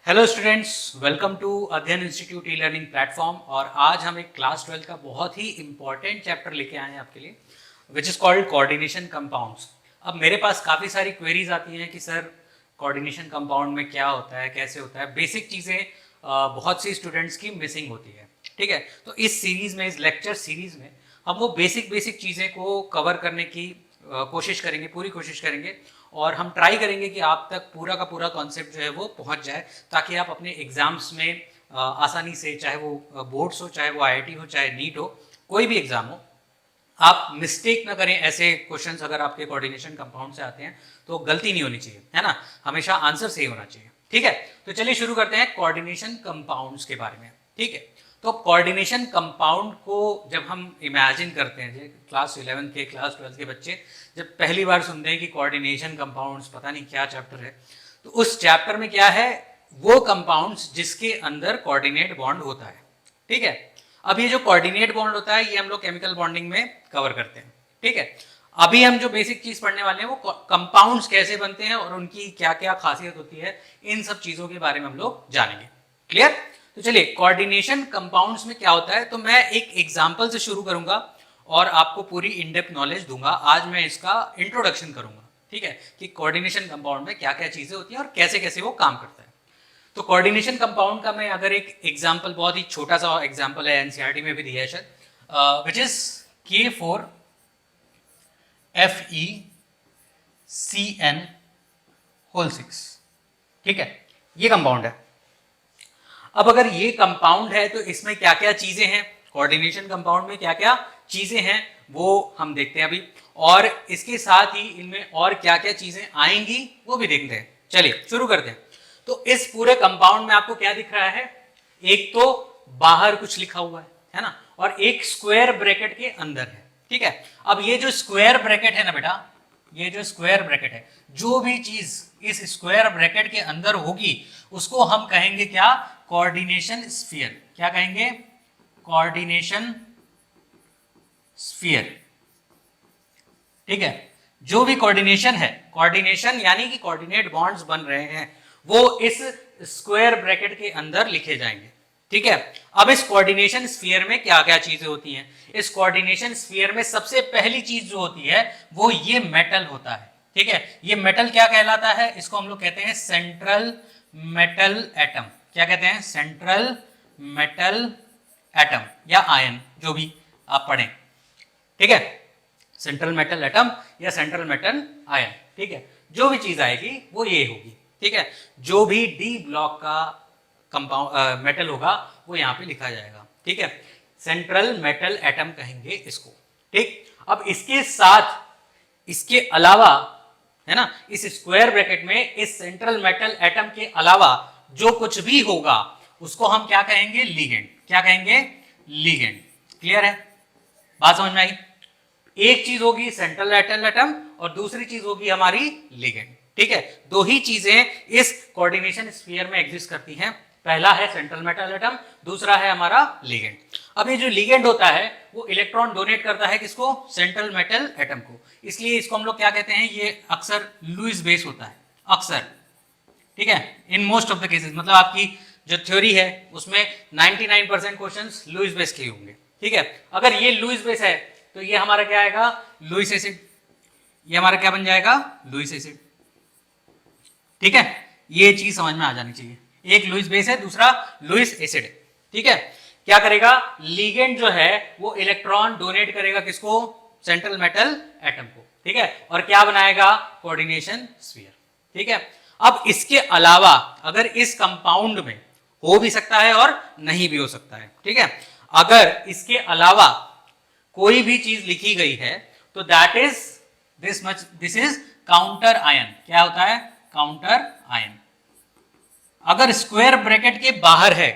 Hello students, welcome to अध्ययन institute e learning platform. और आज हम एक क्लास 12 का बहुत ही इंपॉर्टेंट चैप्टर लेके आए हैं आपके लिए, which is called coordination compounds. अब मेरे पास काफ़ी सारी क्वेरीज आती हैं कि सर कोऑर्डिनेशन कंपाउंड में क्या होता है, कैसे होता है। बेसिक चीज़ें बहुत सी स्टूडेंट्स की मिसिंग होती है, ठीक है। तो इस सीरीज़ में, इस लेक्चर सीरीज़ में हम वो बेसिक चीज़ें को कवर करने की कोशिश करेंगे, पूरी कोशिश करेंगे। और हम ट्राई करेंगे कि आप तक पूरा का पूरा कॉन्सेप्ट जो है वो पहुंच जाए, ताकि आप अपने एग्जाम्स में आसानी से, चाहे वो बोर्ड्स हो, चाहे वो आईआईटी हो, चाहे नीट हो, कोई भी एग्जाम हो, आप मिस्टेक ना करें। ऐसे क्वेश्चंस अगर आपके कोऑर्डिनेशन कंपाउंड से आते हैं तो गलती नहीं होनी चाहिए, है ना। हमेशा आंसर सही होना चाहिए, ठीक है। तो चलिए शुरू करते हैं कोऑर्डिनेशन कंपाउंड्स के बारे में, ठीक है। तो कोऑर्डिनेशन कंपाउंड को जब हम इमेजिन करते हैं, क्लास 11 के, क्लास 12 के बच्चे जब पहली बार सुनते हैं कि कोऑर्डिनेशन कंपाउंड्स, पता नहीं क्या चैप्टर है, तो उस चैप्टर में क्या है, वो कंपाउंड्स जिसके अंदर कोऑर्डिनेट बॉन्ड होता है, ठीक है। अब ये जो कोऑर्डिनेट बॉन्ड होता है, ये हम लोग केमिकल बॉन्डिंग में कवर करते हैं, ठीक है। अभी हम जो बेसिक चीज पढ़ने वाले हैं वो कंपाउंड्स कैसे बनते हैं और उनकी क्या क्या खासियत होती है, इन सब चीजों के बारे में हम लोग जानेंगे। क्लियर? तो चलिए, कोऑर्डिनेशन कंपाउंड्स में क्या होता है, तो मैं एक एग्जांपल से शुरू करूंगा और आपको पूरी इन डेप्थ नॉलेज दूंगा। आज मैं इसका इंट्रोडक्शन करूंगा, ठीक है, कि कोऑर्डिनेशन कंपाउंड में क्या क्या चीजें होती हैं और कैसे कैसे वो काम करता है। तो कोऑर्डिनेशन कंपाउंड का मैं अगर एक एग्जांपल, बहुत ही छोटा सा एग्जांपल है, एनसीईआरटी में भी दिया है शायद, विच इज K4FeCN6, ठीक है। ये कंपाउंड है। अब अगर ये कंपाउंड है तो इसमें क्या क्या चीजें हैं, कोऑर्डिनेशन कंपाउंड में क्या क्या चीजें हैं वो हम देखते हैं अभी, और इसके साथ ही इनमें और क्या क्या चीजें आएंगी वो भी देखते हैं। चलिए शुरू करते हैं। तो इस पूरे कंपाउंड में आपको क्या दिख रहा है, एक तो बाहर कुछ लिखा हुआ है ना, और एक स्क्वायर ब्रैकेट के अंदर है, ठीक है। अब ये जो स्क्वायर ब्रैकेट है ना बेटा, ये जो स्क्वायर ब्रैकेट है, जो भी चीज इस स्क्वायर ब्रैकेट के अंदर होगी उसको हम कहेंगे क्या, कोऑर्डिनेशन स्फीयर। क्या कहेंगे? कोऑर्डिनेशन स्फीयर, ठीक है। जो भी कोऑर्डिनेशन है, कोऑर्डिनेशन यानी कि कोऑर्डिनेट बॉन्ड्स बन रहे हैं, वो इस स्क्वायर ब्रैकेट के अंदर लिखे जाएंगे, ठीक है। अब इस कोऑर्डिनेशन स्फीयर में क्या क्या चीजें होती हैं, इस कोऑर्डिनेशन स्फीयर में सबसे पहली चीज जो होती है वो ये मेटल होता है, ठीक है। ये मेटल क्या कहलाता है, इसको हम लोग कहते हैं सेंट्रल मेटल एटम। क्या कहते हैं? सेंट्रल मेटल एटम या आयन, जो भी आप पढ़ें, ठीक है। सेंट्रल मेटल एटम या सेंट्रल मेटल आयन, ठीक है। जो भी चीज आएगी वो ये होगी, ठीक है। जो भी डी ब्लॉक का कंपाउंड मेटल होगा वो यहाँ पे लिखा जाएगा, ठीक है। सेंट्रल मेटल एटम कहेंगे इसको, ठीक। अब इसके साथ, इसके अलावा, है ना, इस स्क्वायर ब्रैकेट में इस सेंट्रल मेटल एटम के अलावा जो कुछ भी होगा उसको हम क्या कहेंगे, लिगेंड। क्या कहेंगे? लिगेंड। क्लियर है? बात समझ में आई? एक चीज होगी सेंट्रल मेटल एटम और दूसरी चीज होगी हमारी लिगेंड, ठीक है। दो ही चीजें इस कोऑर्डिनेशन स्फीयर में एग्जिस्ट करती हैं, पहला है सेंट्रल मेटल एटम, दूसरा है हमारा लिगेंड। अब ये जो लिगेंड होता है वो इलेक्ट्रॉन डोनेट करता है किसको? सेंट्रल मेटल एटम को। इसलिए इसको हम लोग क्या कहते हैं, ये अक्सर लुईस बेस होता है, अक्सर, ठीक है। In most of the cases, मतलब आपकी जो थ्योरी है उसमें 99% क्वेश्चंस लुईस बेस के होंगे, ठीक है। अगर ये लुईस बेस है तो ये हमारा क्या आएगा, लुईस एसिड। ये हमारा क्या बन जाएगा, लुईस एसिड, ठीक है। ये चीज समझ में आ जानी चाहिए, एक लुईस बेस है, दूसरा लुईस एसिड है, ठीक है। क्या करेगा, लिगेंड जो है वो इलेक्ट्रॉन डोनेट करेगा किसको? सेंट्रल मेटल एटम को, ठीक है। और क्या बनाएगा? कोऑर्डिनेशन स्फीयर, ठीक है। अब इसके अलावा अगर इस कंपाउंड में हो भी सकता है और नहीं भी हो सकता है, ठीक है। अगर इसके अलावा कोई भी चीज लिखी गई है तो that is this much, this is counter ion. क्या होता है? Counter ion. अगर स्क्वायर ब्रैकेट के बाहर है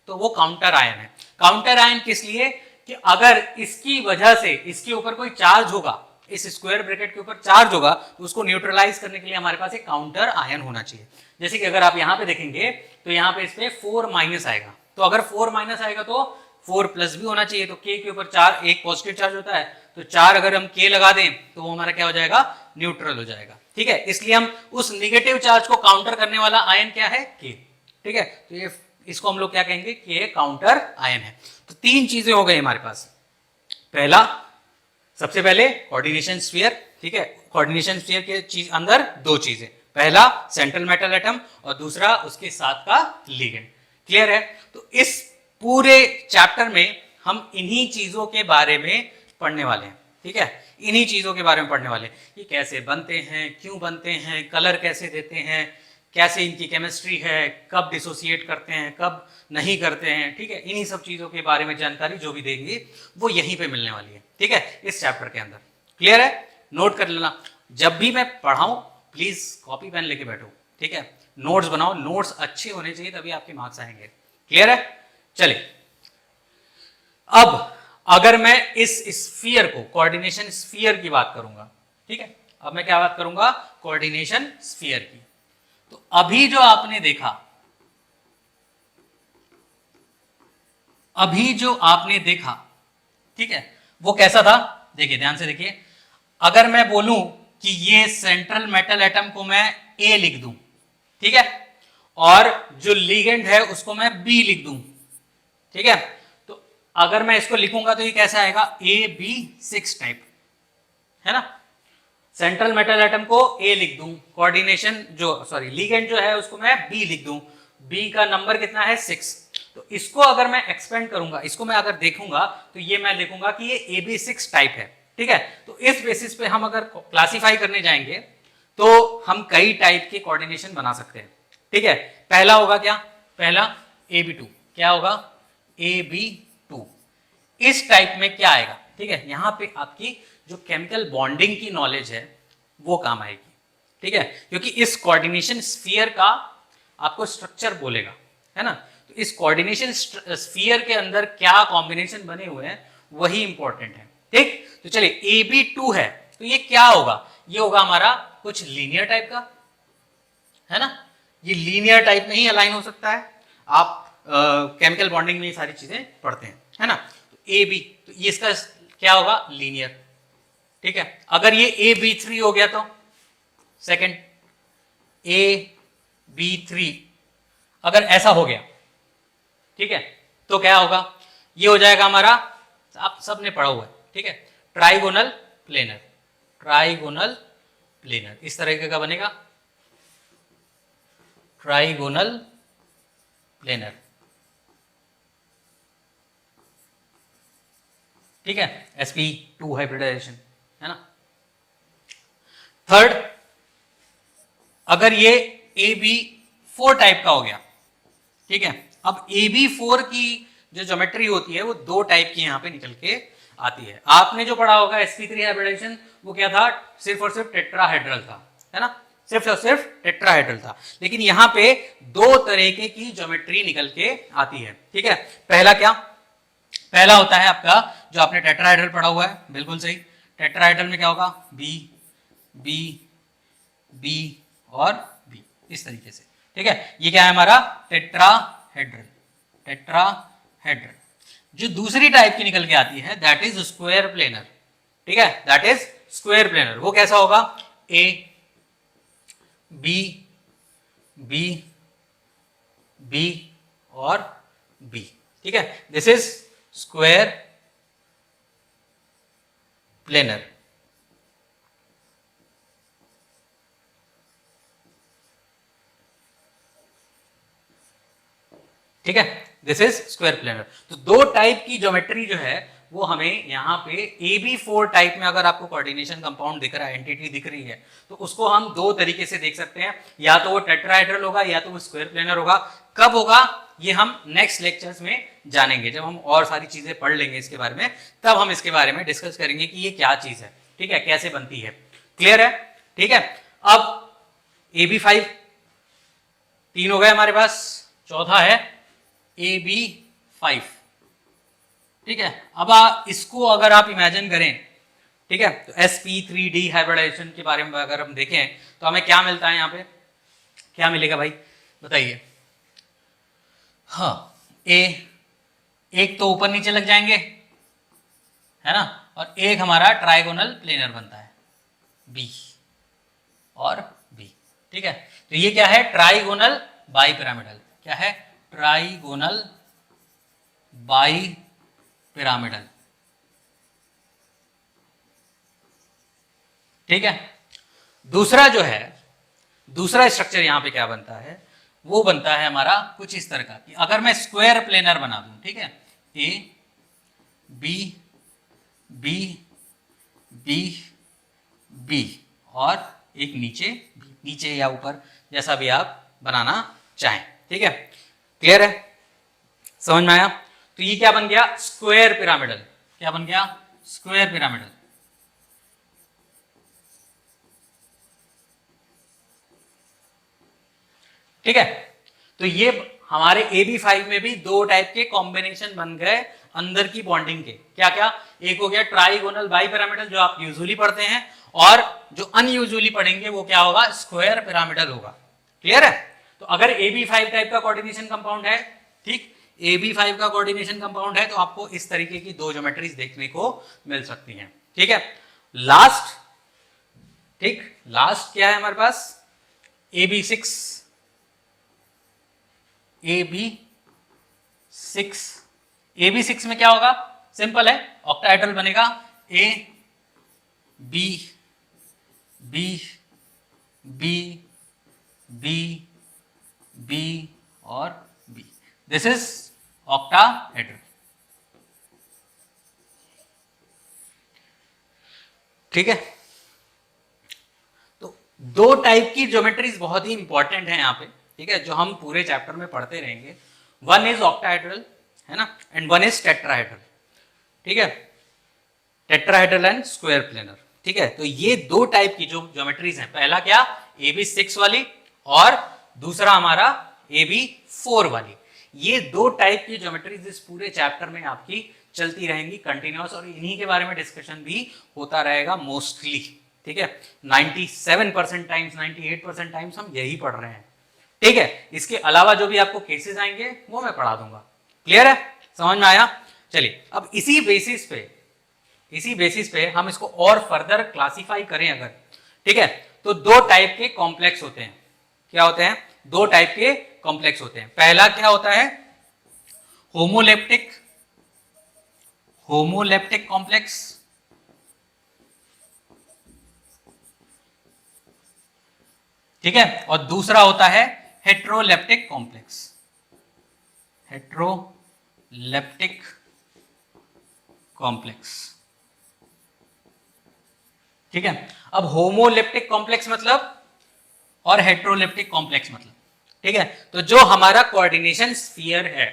तो वो काउंटर आयन है। काउंटर आयन किस लिए? कि अगर इसकी वजह से इसके ऊपर कोई चार्ज होगा, इस स्क्वायर ब्रैकेट के ऊपर चार्ज होगा, तो उसको न्यूट्रलाइज करने के लिए हमारे पास एक काउंटर आयन होना चाहिए। जैसे कि अगर आप यहाँ पे देखेंगे तो यहाँ पे इस पे 4- आएगा, तो अगर 4- आएगा तो 4+ भी होना चाहिए। तो K के ऊपर चार, एक पॉजिटिव चार्ज होता है, तो 4 अगर हम K लगा दें तो वो हमारा क्या हो जाएगा, न्यूट्रल हो जाएगा, ठीक है। इसलिए हम उस निगेटिव चार्ज को काउंटर करने वाला आयन क्या है, K। ठीक है, तो ये इसको हम लोग क्या कहेंगे कि ये काउंटर आयन है। तो तीन चीजें हो गई हमारे पास। पहला, सबसे पहले कोऑर्डिनेशन स्फीयर, ठीक है, कोऑर्डिनेशन स्फीयर के चीज अंदर दो चीजें, पहला सेंट्रल मेटल एटम और दूसरा उसके साथ का लिगेंड। क्लियर है? तो इस पूरे चैप्टर में हम इन्हीं चीजों के बारे में पढ़ने वाले हैं, ठीक है, इन्हीं चीजों के बारे में पढ़ने वाले हैं, ये कैसे बनते हैं, क्यों बनते हैं, कलर कैसे देते हैं, कैसे इनकी केमिस्ट्री है, कब डिसोसिएट करते हैं, कब नहीं करते हैं, ठीक है, इन्हीं सब चीजों के बारे में जानकारी जो भी देंगी वो यहीं पे मिलने वाली है, ठीक है, इस चैप्टर के अंदर। क्लियर है? नोट कर लेना, जब भी मैं पढ़ाऊं प्लीज कॉपी पेन लेके बैठो, ठीक है, नोट्स बनाओ, नोट्स अच्छे होने चाहिए तभी आपके मार्क्स आएंगे। क्लियर है? चलिए, अब अगर मैं इस स्फीयर को, कोऑर्डिनेशन स्फीयर की बात करूंगा, ठीक है, अब मैं क्या बात करूंगा, कोऑर्डिनेशन स्फीयर की। तो अभी जो आपने देखा, अभी जो आपने देखा, ठीक है, वो कैसा था? देखिए, ध्यान से देखिए, अगर मैं बोलूं कि ये सेंट्रल मेटल एटम को मैं ए लिख दूं, ठीक है, और जो लिगेंड है उसको मैं बी लिख दूं, ठीक है, तो अगर मैं इसको लिखूंगा तो ये कैसा आएगा, AB6 टाइप, है ना। सेंट्रल मेटल एटम को ए लिख दूं, कोऑर्डिनेशन जो सॉरी लिगेंड जो है उसको मैं बी लिख दूं, बी का नंबर कितना है 6, तो इसको अगर मैं एक्सपेंड करूंगा, इसको मैं अगर देखूंगा तो ये मैं लिखूंगा कि ये AB6 टाइप है, ठीक है। तो इस बेसिस पे हम अगर क्लासिफाई करने जाएंगे तो हम कई टाइप के कोऑर्डिनेशन बना सकते हैं, ठीक है। पहला होगा क्या, पहला AB2, क्या होगा, AB2। इस टाइप में क्या आएगा, ठीक है, यहां पे आपकी जो केमिकल बॉन्डिंग की नॉलेज है वो काम आएगी, ठीक है, क्योंकि इस कोऑर्डिनेशन स्फीयर का आपको स्ट्रक्चर बोलेगा, है ना। तो इस कोऑर्डिनेशन स्फीयर के अंदर क्या कॉम्बिनेशन बने हुए हैं वही इंपॉर्टेंट है, ठीक। तो चलिए, AB2 है तो ये क्या होगा, ये होगा हमारा कुछ लीनियर टाइप का, है ना, ये लीनियर टाइप में ही अलाइन हो सकता है। आप केमिकल बॉन्डिंग में ये सारी चीजें पढ़ते हैं, है ना। तो AB, तो ये इसका क्या होगा, लीनियर, ठीक है। अगर ये AB3 हो गया तो सेकंड, AB3 अगर ऐसा हो गया, ठीक है, तो क्या होगा, ये हो जाएगा हमारा, आप सबने पढ़ा हुआ है, ठीक है, ट्राइगोनल प्लेनर, ट्राइगोनल प्लेनर इस तरीके का बनेगा, ट्राइगोनल प्लेनर, ठीक है, sp2 हाइब्रिडाइजेशन, है ना। थर्ड, अगर ये AB4 टाइप का हो गया, ठीक है, अब AB4 की जो ज्योमेट्री होती है वो दो टाइप की यहां पे निकल के आती है। आपने जो पढ़ा होगा sp3 हाइब्रिडाइजेशन, वो क्या था, सिर्फ और सिर्फ टेट्राहेड्रल था, है ना, सिर्फ और सिर्फ टेट्राहेड्रल था, लेकिन यहां पे दो तरीके की ज्योमेट्री निकल के आती है, ठीक है। पहला क्या, पहला होता है आपका जो आपने टेट्राहेड्रल पढ़ा हुआ है, बिल्कुल सही, टेट्राहेड्रल में क्या होगा, बी बी बी और बी, इस तरीके से, ठीक है। ये क्या है हमारा, टेट्राहेड्रल, टेट्राहेड्रल। जो दूसरी टाइप की निकल के आती है दैट इज स्क्वायर प्लेनर, ठीक है, दैट इज स्क्वायर प्लेनर। वो कैसा होगा, ए बी बी बी और बी, ठीक है, दिस इज स्क्वायर प्लेनर, ठीक है, दिस इज स्क्वायर प्लेनर। तो दो टाइप की ज्योमेट्री जो है वो हमें यहाँ पे AB4 टाइप में अगर आपको कोऑर्डिनेशन कंपाउंड दिख रहा है, एंटिटी दिख रही है, तो उसको हम दो तरीके से देख सकते हैं, या तो वो टेट्राहेड्रल होगा या तो वो स्क्वायर प्लेनर होगा। कब होगा ये हम नेक्स्ट लेक्चर्स में जानेंगे, जब हम और सारी चीजें पढ़ लेंगे इसके बारे में, तब हम इसके बारे में डिस्कस करेंगे कि ये क्या चीज है, ठीक है, कैसे बनती है। क्लियर है? ठीक है। अब AB5 तीन हो गए हमारे पास, चौथा है AB5, ठीक है। अब इसको अगर आप इमेजिन करें, ठीक है, तो sp3d हाइब्रिडाइजेशन के बारे में अगर हम देखें तो हमें क्या मिलता है, यहाँ पे क्या मिलेगा भाई बताइए। हाँ, एक तो ऊपर नीचे लग जाएंगे, है ना, और एक हमारा ट्राइगोनल प्लेनर बनता है, बी और बी, ठीक है। तो ये क्या है, ट्राइगोनल बाइपिरामिडल, क्या है, ट्राइगोनल बाई पिरामिडल। ठीक है, दूसरा जो है, दूसरा स्ट्रक्चर यहां पे क्या बनता है, वो बनता है हमारा कुछ इस तरह का कि अगर मैं स्क्वायर प्लेनर बना दूं, ठीक है, A B B B B और एक नीचे बी, नीचे या ऊपर जैसा भी आप बनाना चाहें। ठीक है, क्लियर है, समझ में आया? तो ये क्या बन गया, स्क्वायर पिरामिडल। क्या बन गया, स्क्वायर पिरामिडल। ठीक है, तो ये हमारे AB5 में भी दो टाइप के कॉम्बिनेशन बन गए अंदर की बॉन्डिंग के। क्या क्या, एक हो गया ट्राइगोनल बाई पिरामिडल जो आप यूजुअली पढ़ते हैं, और जो अनयूजुअली पढ़ेंगे वो क्या होगा, स्क्वायर पिरामिडल होगा। क्लियर है? तो अगर AB5 टाइप का कोऑर्डिनेशन कंपाउंड है, ठीक, AB5 का कोऑर्डिनेशन कंपाउंड है, तो आपको इस तरीके की दो ज्योमेट्रीज देखने को मिल सकती हैं। ठीक है, लास्ट, ठीक, लास्ट क्या है हमारे पास, AB6 AB6 में क्या होगा, सिंपल है, ऑक्टाहेड्रल बनेगा, A B B B B B और बी, दिस इज ऑक्टाहेड्रल। ठीक है, तो दो टाइप की ज्योमेट्रीज बहुत ही इंपॉर्टेंट है यहाँ पे, ठीक है, जो हम पूरे चैप्टर में पढ़ते रहेंगे। वन इज ऑक्टाहेड्रल, है ना, एंड वन इज टेट्राहेड्रल। ठीक है, टेट्राहेड्रल एंड स्क्वायर प्लेनर। ठीक है, तो ये दो टाइप की जो ज्योमेट्रीज हैं, पहला क्या, AB6 वाली और दूसरा हमारा AB4 वाली। ये दो टाइप की ज्योमेट्रीज इस पूरे चैप्टर में आपकी चलती रहेंगी कंटिन्यूअस, और इन्हीं के बारे में डिस्कशन भी होता रहेगा मोस्टली। ठीक है, 97% टाइम्स, 98% टाइम्स हम यही पढ़ रहे हैं। ठीक है, इसके अलावा जो भी आपको केसेस आएंगे वो मैं पढ़ा दूंगा। क्लियर है, समझ में आया? चलिए, अब इसी बेसिस पे हम इसको और फर्दर क्लासिफाई करें अगर, ठीक है, तो दो टाइप के कॉम्प्लेक्स होते हैं। क्या होते हैं, दो टाइप के कॉम्प्लेक्स होते हैं। पहला क्या होता है, होमोलेप्टिक कॉम्प्लेक्स, ठीक है, और दूसरा होता है हेट्रोलेप्टिक कॉम्प्लेक्स, हेट्रोलेप्टिक कॉम्प्लेक्स। ठीक है, अब होमोलेप्टिक कॉम्प्लेक्स मतलब और हेट्रोलेप्टिक कॉम्प्लेक्स मतलब, ठीक है, तो जो हमारा कोऑर्डिनेशन स्फीयर है,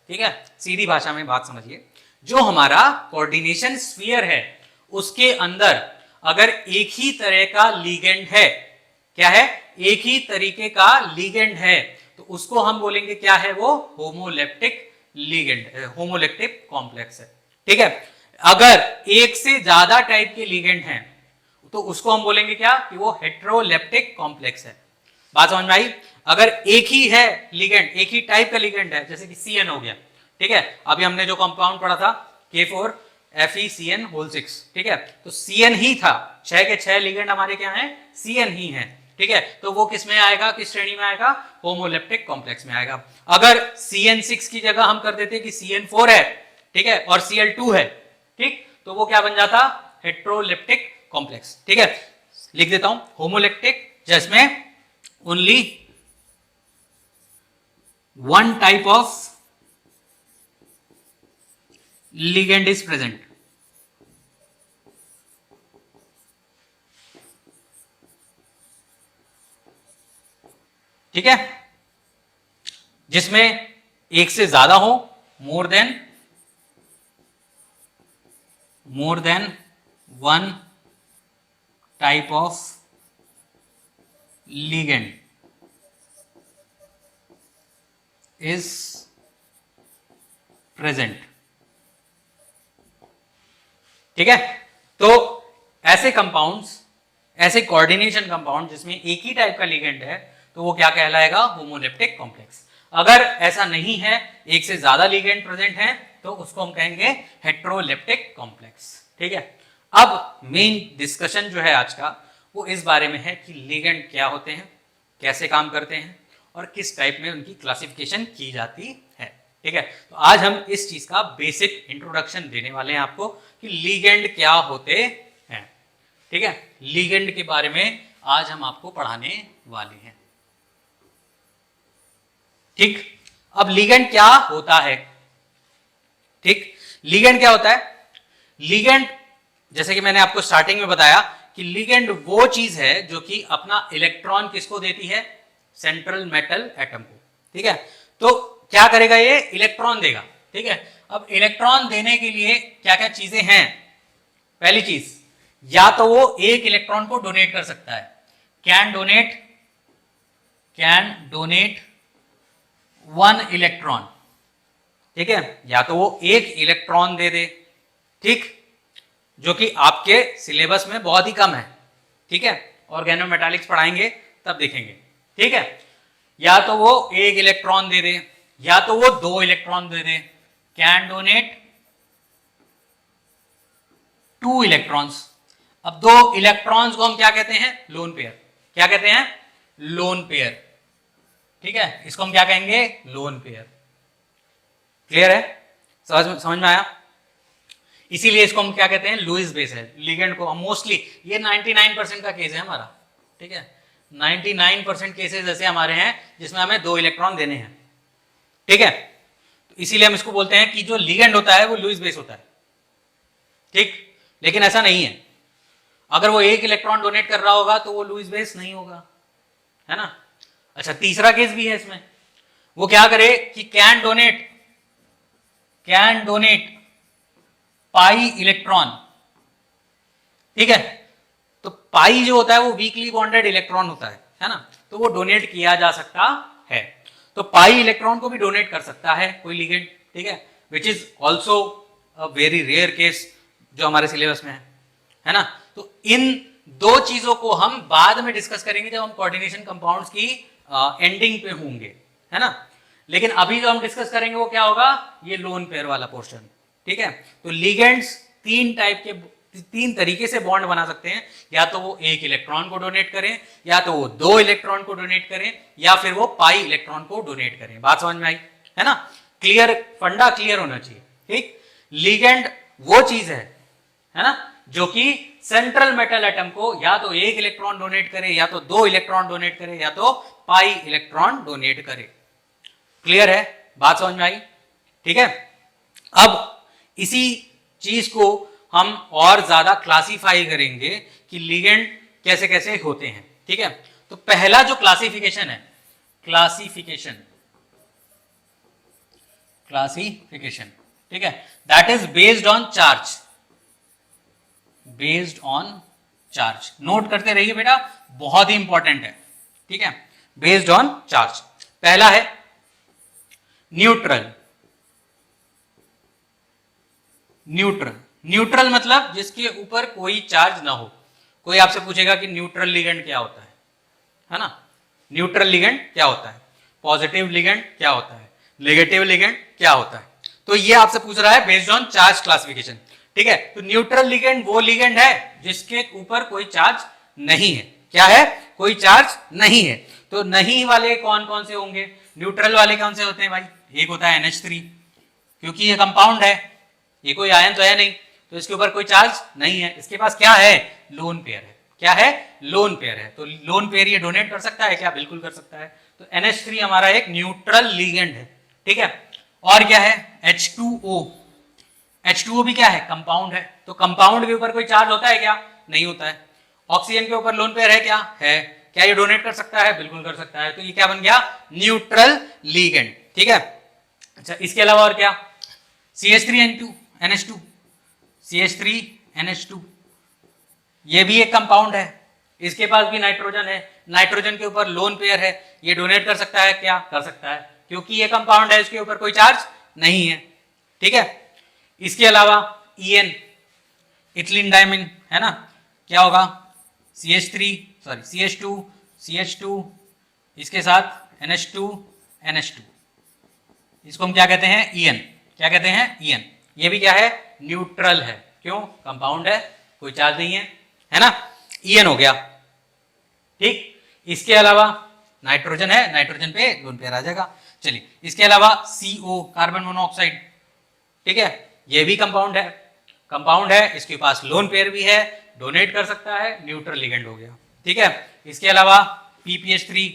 ठीक है, सीधी भाषा में बात समझिए, जो हमारा कोऑर्डिनेशन स्फीयर है उसके अंदर अगर एक ही तरह का लीगेंड है, क्या है, एक ही तरीके का लीगेंड है, तो उसको हम बोलेंगे क्या है, वो होमोलेप्टिक लीगेंड, होमोलेप्टिक कॉम्प्लेक्स है। ठीक है, अगर एक से ज्यादा टाइप के लीगेंड हैं तो उसको हम बोलेंगे क्या, कि वो हेट्रोलेप्टिक कॉम्प्लेक्स है। बात समझ में आई? अगर एक ही है लीगेंड, एक ही टाइप का लीगेंड है, जैसे कि CN हो गया, ठीक है, अभी हमने जो कंपाउंड पढ़ा था K4FeCN6, ठीक है, तो CN ही था, 6 के 6 लीगेंड हमारे क्या हैं, CN ही है। ठीक है, तो वो किस में आएगा, किस श्रेणी में आएगा, होमोलेप्टिक कॉम्प्लेक्स में आएगा। अगर CN6 की जगह हम कर देते कि CN4 है, ठीक है, और Cl2 है, ठीक, तो वो क्या बन जाता, हेट्रोलेप्टिक कॉम्प्लेक्स। ठीक है, लिख देता हूं, होमोलेप्टिक जिसमें only one type of ligand is present, ठीक है, जिसमें एक से ज्यादा हो, more than one type of ligand is present। ठीक है, तो ऐसे कंपाउंड्स, ऐसे कोऑर्डिनेशन कंपाउंड जिसमें एक ही टाइप का लिगेंड है, तो वो क्या कहलाएगा, होमोलेप्टिक कॉम्प्लेक्स। अगर ऐसा नहीं है, एक से ज्यादा लिगेंड प्रेजेंट है, तो उसको हम कहेंगे हेट्रोलेप्टिक कॉम्प्लेक्स। ठीक है, अब मेन डिस्कशन जो है आज का वो इस बारे में है कि लिगेंड क्या होते हैं, कैसे काम करते हैं, और किस टाइप में उनकी क्लासिफिकेशन की जाती है। ठीक है, तो आज हम इस चीज का बेसिक इंट्रोडक्शन देने वाले हैं आपको कि लिगेंड क्या होते हैं। ठीक है, लिगेंड के बारे में आज हम आपको पढ़ाने वाले हैं। ठीक, अब लिगेंड क्या होता है। ठीक, लिगेंड क्या होता है। लिगेंड जैसे कि मैंने आपको स्टार्टिंग में बताया कि लिगेंड वो चीज है जो कि अपना इलेक्ट्रॉन किसको देती है, सेंट्रल मेटल एटम को। ठीक है, तो क्या करेगा, ये इलेक्ट्रॉन देगा। ठीक है, अब इलेक्ट्रॉन देने के लिए क्या क्या चीजें हैं। पहली चीज, या तो वो एक इलेक्ट्रॉन को डोनेट कर सकता है, कैन डोनेट 1 इलेक्ट्रॉन। ठीक है, या तो वो एक इलेक्ट्रॉन दे दे, ठीक, जो कि आपके सिलेबस में बहुत ही कम है। ठीक है, ऑर्गेनोमेटालिक्स पढ़ाएंगे तब देखेंगे। ठीक है, या तो वो एक इलेक्ट्रॉन दे दे, या तो वो 2 electron they they, can donate 2 electrons. अब 2 इलेक्ट्रॉन्स को हम क्या कहते हैं, लोन पेयर। क्या कहते हैं, लोन पेयर। ठीक है, इसको हम क्या कहेंगे, लोन पेयर। क्लियर है, समझ में आया। इसीलिए इसको हम क्या कहते हैं, लुईस बेस है। लिगेंड को मोस्टली ये 99% का केस है हमारा। ठीक है, 99% केसेस ऐसे हमारे हैं जिसमें हमें 2 इलेक्ट्रॉन देने हैं। ठीक है, तो इसीलिए हम इसको बोलते हैं कि जो लिगेंड होता है वो लुईस बेस होता है। ठीक, लेकिन ऐसा नहीं है। अगर वो एक इलेक्ट्रॉन डोनेट कर रहा होगा तो वो लुईस बेस नहीं होगा, है ना। अच्छा, तीसरा केस भी है इसमें। वो क्या करे कि कैन डोनेट पाई इलेक्ट्रॉन। ठीक है, तो पाई जो होता है वो वीकली बॉन्डेड इलेक्ट्रॉन होता है ना, तो वो डोनेट किया जा सकता है। तो पाई इलेक्ट्रॉन को भी डोनेट कर सकता है कोई लिगेंड। ठीक है, which is also a very rare case जो हमारे सिलेबस में है ना। तो इन 2 चीजों को हम बाद में डिस्कस करेंगे जब हम कोऑर्डिनेशन कंपाउंड्स की एंडिंग पे होंगे, है ना। लेकिन अभी जो हम डिस्कस करेंगे वो क्या होगा, ये लोन पेयर वाला पोर्शन। ठीक है, तो लिगेंड्स 3 तरीके से बॉन्ड बना सकते हैं। या तो वो एक इलेक्ट्रॉन को डोनेट करें, या तो वो 2 इलेक्ट्रॉन को डोनेट करें, या फिर वो पाई इलेक्ट्रॉन को डोनेट करें। बात समझ में आई, है ना। क्लियर, फंडा क्लियर होना चाहिए। ठीक, लिगेंड वो चीज है ना, जो कि सेंट्रल मेटल एटम को या तो एक इलेक्ट्रॉन डोनेट करे, या तो 2 इलेक्ट्रॉन डोनेट करे, या तो पाई इलेक्ट्रॉन डोनेट करे। क्लियर है, बात समझ में आई। ठीक है, अब इसी चीज को हम और ज्यादा क्लासिफाई करेंगे कि लिगेंड कैसे कैसे होते हैं। ठीक है, तो पहला जो क्लासिफिकेशन है, क्लासिफिकेशन, ठीक है, that is based on charge. Note करते रहिए बेटा, बहुत ही इंपॉर्टेंट है। ठीक है, बेस्ड ऑन चार्ज। पहला है न्यूट्रल। न्यूट्रल मतलब जिसके ऊपर कोई चार्ज ना हो। कोई आपसे पूछेगा कि न्यूट्रल लिगेंड क्या होता है ना। न्यूट्रल लिगेंड क्या होता है, पॉजिटिव लिगेंड क्या होता है, नेगेटिव लिगेंड क्या होता है। तो ये आपसे पूछ रहा है बेस्ड ऑन चार्ज क्लासिफिकेशन। ठीक है, तो न्यूट्रल लिगेंड वो लिगेंड है जिसके ऊपर कोई चार्ज नहीं है। क्या है, कोई चार्ज नहीं है। तो नहीं वाले कौन कौन से होंगे, न्यूट्रल वाले कौन से होते हैं भाई। एक होता है NH3, क्योंकि ये कंपाउंड है, ये कोई आयन तो है नहीं, तो इसके ऊपर कोई चार्ज नहीं है। इसके पास क्या है, लोन पेयर है। क्या है, लोन पेयर है। तो लोन पेयर ये डोनेट कर सकता है क्या, बिल्कुल कर सकता है। तो NH3 हमारा एक न्यूट्रल लिगेंड है। ठीक है, और क्या है, H2O भी क्या है, कंपाउंड है। तो कंपाउंड के ऊपर कोई चार्ज होता है क्या, नहीं होता है। ऑक्सीजन के ऊपर लोन पेयर है क्या, है। क्या ये डोनेट कर सकता है, बिल्कुल कर सकता है। तो ये क्या बन गया, न्यूट्रल लिगेंड। ठीक है, अच्छा, इसके अलावा और क्या, CH3NH2, CH3NH2 ये भी एक कंपाउंड है। इसके पास भी नाइट्रोजन है, नाइट्रोजन के ऊपर लोन पेयर है। ये डोनेट कर सकता है क्या, कर सकता है, क्योंकि ये कंपाउंड है, इसके ऊपर कोई चार्ज नहीं है। ठीक है, इसके अलावा EN, इथिलीन डायमीन, है ना। क्या होगा, CH2, इसके साथ NH2, इसको हम क्या कहते हैं, EN। क्या कहते हैं, EN। ये भी क्या है, न्यूट्रल है। क्यों, कंपाउंड है, कोई चार्ज नहीं है ना। EN हो गया। ठीक, इसके अलावा नाइट्रोजन है, नाइट्रोजन पे लोन पेयर आ जाएगा। चलिए, इसके अलावा CO कार्बन मोनोऑक्साइड, ठीक है, ये भी कंपाउंड है, इसके पास लोन पेयर भी है, डोनेट कर सकता है, न्यूट्रल लिगेंड हो गया। ठीक है, इसके अलावा PPH3,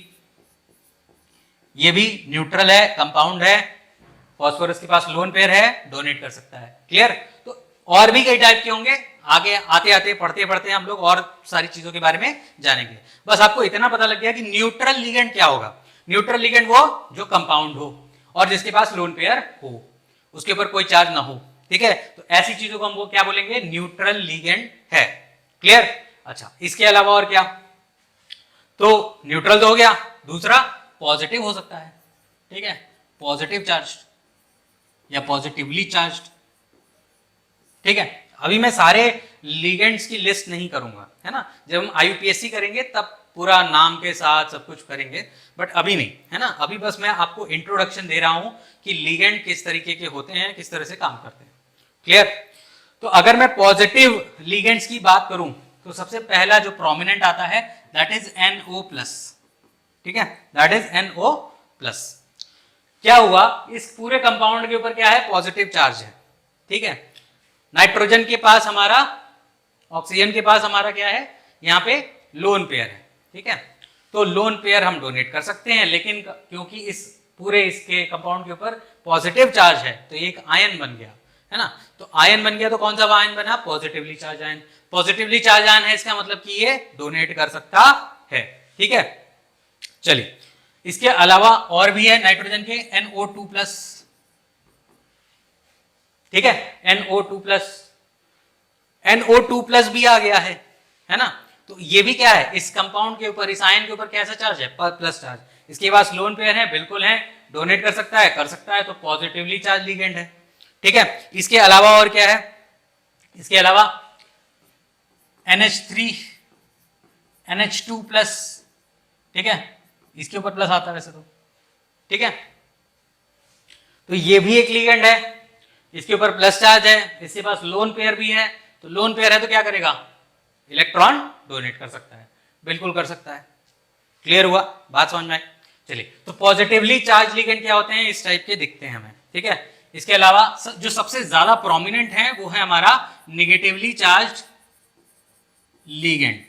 ये भी न्यूट्रल है, कंपाउंड है, फास्फोरस के पास लोन पेयर है, डोनेट कर सकता है। क्लियर? तो और भी कई टाइप के होंगे, आगे आते आते पढ़ते पढ़ते हम लोग और सारी चीजों के बारे में जानेंगे। बस आपको इतना पता लग गया कि न्यूट्रल लिगेंड क्या होगा। न्यूट्रल लिगेंड वो जो कंपाउंड हो और जिसके पास लोन पेयर हो, उसके ऊपर कोई चार्ज ना हो। ठीक है, तो ऐसी चीजों को हम वो क्या बोलेंगे, न्यूट्रल लिगेंड है। क्लियर? अच्छा, इसके अलावा और क्या? तो न्यूट्रल तो हो गया, दूसरा पॉजिटिव हो सकता है। ठीक है, पॉजिटिव चार्ज या पॉजिटिवली चार्ज। ठीक है, अभी मैं सारे लिगेंड्स की लिस्ट नहीं करूंगा, है ना, जब हम IUPAC करेंगे तब पूरा नाम के साथ सब कुछ करेंगे, बट अभी नहीं, है ना। अभी बस मैं आपको इंट्रोडक्शन दे रहा हूं कि लिगेंड किस तरीके के होते हैं, किस तरह से काम करते हैं। क्लियर? तो अगर मैं पॉजिटिव लिगेंड्स की बात करूं तो सबसे पहला जो प्रोमिनेंट आता है दैट इज NO+। ठीक है, दैट इज NO+। क्या हुआ, इस पूरे कंपाउंड के ऊपर क्या है, पॉजिटिव चार्ज है। ठीक है, नाइट्रोजन के पास हमारा, ऑक्सीजन के पास हमारा क्या है, यहाँ पे लोन पेयर है। ठीक है, तो लोन पेयर हम डोनेट कर सकते हैं, लेकिन क्योंकि इस पूरे इसके कंपाउंड के ऊपर पॉजिटिव चार्ज है तो ये एक आयन बन गया, है ना। तो आयन बन गया तो कौन सा आयन बना, positively charge ion. Positively charge ion है, इसका मतलब कि ये डोनेट कर सकता है। ठीक है, चलिए, इसके अलावा और भी है नाइट्रोजन के NO2+। ठीक है, NO2+ भी आ गया है ना। तो ये भी क्या है, इस कंपाउंड के ऊपर, इस आयन के ऊपर कैसा चार्ज है, प्लस चार्ज। इसके पास लोन पेयर है, बिल्कुल है, डोनेट कर सकता है, तो पॉजिटिवली चार्ज लिगेंड है। ठीक है, इसके अलावा और क्या है, इसके अलावा NH3 NH2+। ठीक है, इसके ऊपर प्लस आता है वैसे तो। ठीक है, तो ये भी एक लिगेंड है, इसके ऊपर प्लस चार्ज है, इसके पास लोन पेयर भी है, तो लोन पेयर है तो क्या करेगा, इलेक्ट्रॉन डोनेट कर सकता है, बिल्कुल कर सकता है। क्लियर हुआ, बात समझ में आई? चलिए, तो पॉजिटिवली चार्ज लिगेंड क्या होते हैं, इस टाइप के दिखते हैं हमें। ठीक है, इसके अलावा जो सबसे ज्यादा प्रोमिनेंट है वो है हमारा निगेटिवली चार्ज लिगेंड।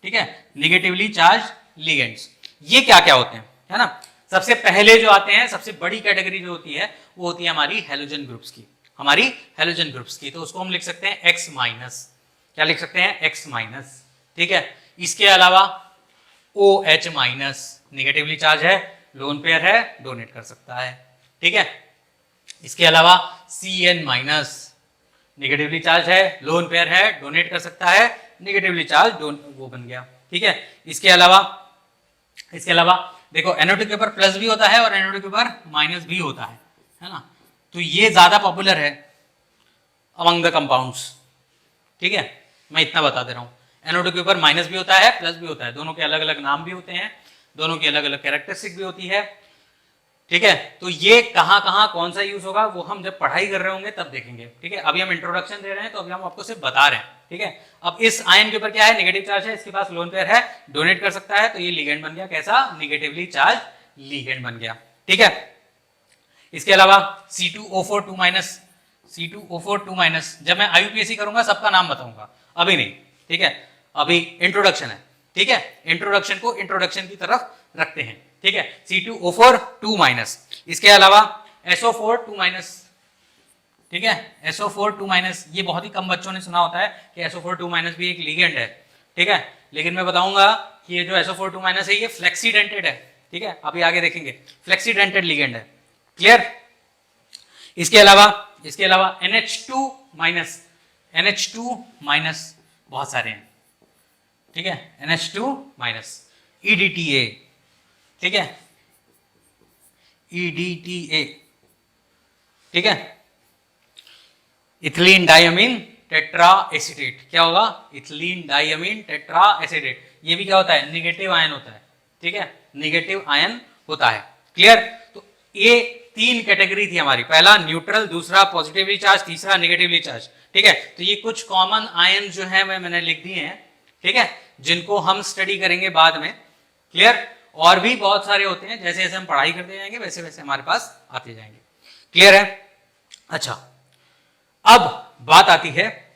ठीक है, निगेटिवली चार्ज लिगेंड्स, ये क्या क्या होते हैं, है ना। सबसे पहले जो आते हैं, सबसे बड़ी कैटेगरी जो होती है वो होती है हमारी हैलोजन ग्रुप्स की, हमारी हैलोजन ग्रुप्स की। तो उसको हम लिख सकते हैं X-। क्या लिख सकते हैं, X-। ठीक है, इसके अलावा OH-, निगेटिवली चार्ज है, लोन पेयर है, डोनेट कर सकता है। ठीक है, इसके अलावा CN-, निगेटिवली चार्ज है, लोन पेयर है, डोनेट कर सकता है, निगेटिवली चार्ज वो बन गया। ठीक है, इसके अलावा देखो NO2 के ऊपर प्लस भी होता है और NO2 के ऊपर माइनस भी होता है ना। तो ये ज्यादा पॉपुलर है अमंग द कंपाउंड्स। ठीक है, मैं इतना बता दे रहा हूँ, NO2 के ऊपर माइनस भी होता है, प्लस भी होता है, दोनों के अलग अलग नाम भी होते हैं, दोनों की अलग अलग कैरेक्टरिस्टिक भी होती है। ठीक है, तो ये कहाँ कहाँ कौन सा यूज होगा वो हम जब पढ़ाई कर रहे होंगे तब देखेंगे। ठीक है, अभी हम इंट्रोडक्शन दे रहे हैं तो अभी हम आपको सिर्फ बता रहे हैं। ठीक है, अब इस आयन के ऊपर क्या है, नेगेटिव चार्ज है, इसके पास लोन पेयर है, डोनेट कर सकता है, तो ये लिगेंड बन गया, कैसा, निगेटिवली चार्ज लिगेंड बन गया। ठीक है, इसके अलावा C2O4 2-, जब मैं IUPAC करूंगा सबका नाम बताऊंगा, अभी नहीं। ठीक है, अभी इंट्रोडक्शन है। ठीक है, इंट्रोडक्शन को इंट्रोडक्शन की तरफ रखते हैं। ठीक है, C2O4 2-, इसके अलावा SO4 2-। ठीक है, SO4 2-, ये बहुत ही कम बच्चों ने सुना होता है कि SO4 2- भी एक लिगेंड है। ठीक है, लेकिन मैं बताऊंगा कि ये जो SO4 2- है ये फ्लेक्सीडेंटेड है। ठीक है, अभी आगे देखेंगे, फ्लेक्सीडेंटेड लिगेंड है। क्लियर? इसके अलावा NH2-, बहुत सारे हैं। ठीक है, NH2-, EDTA। ठीक है, EDTA। ठीक है, इथिलीन डायमीन टेट्रा एसीटेट, क्या होगा, इथिलीन डायमीन टेट्रा एसीटेट। ये भी क्या होता है, निगेटिव आयन होता है। ठीक है, निगेटिव आयन होता है। क्लियर? तो ये 3 कैटेगरी थी हमारी, पहला न्यूट्रल, दूसरा पॉजिटिवली चार्ज, तीसरा निगेटिवली चार्ज। ठीक है, तो ये कुछ कॉमन आयन जो है मैंने लिख दिए हैं। ठीक है, जिनको हम स्टडी करेंगे बाद में। क्लियर? और भी बहुत सारे होते हैं, जैसे जैसे हम पढ़ाई करते जाएंगे वैसे वैसे हमारे पास आते जाएंगे। क्लियर है? अच्छा, अब बात आती है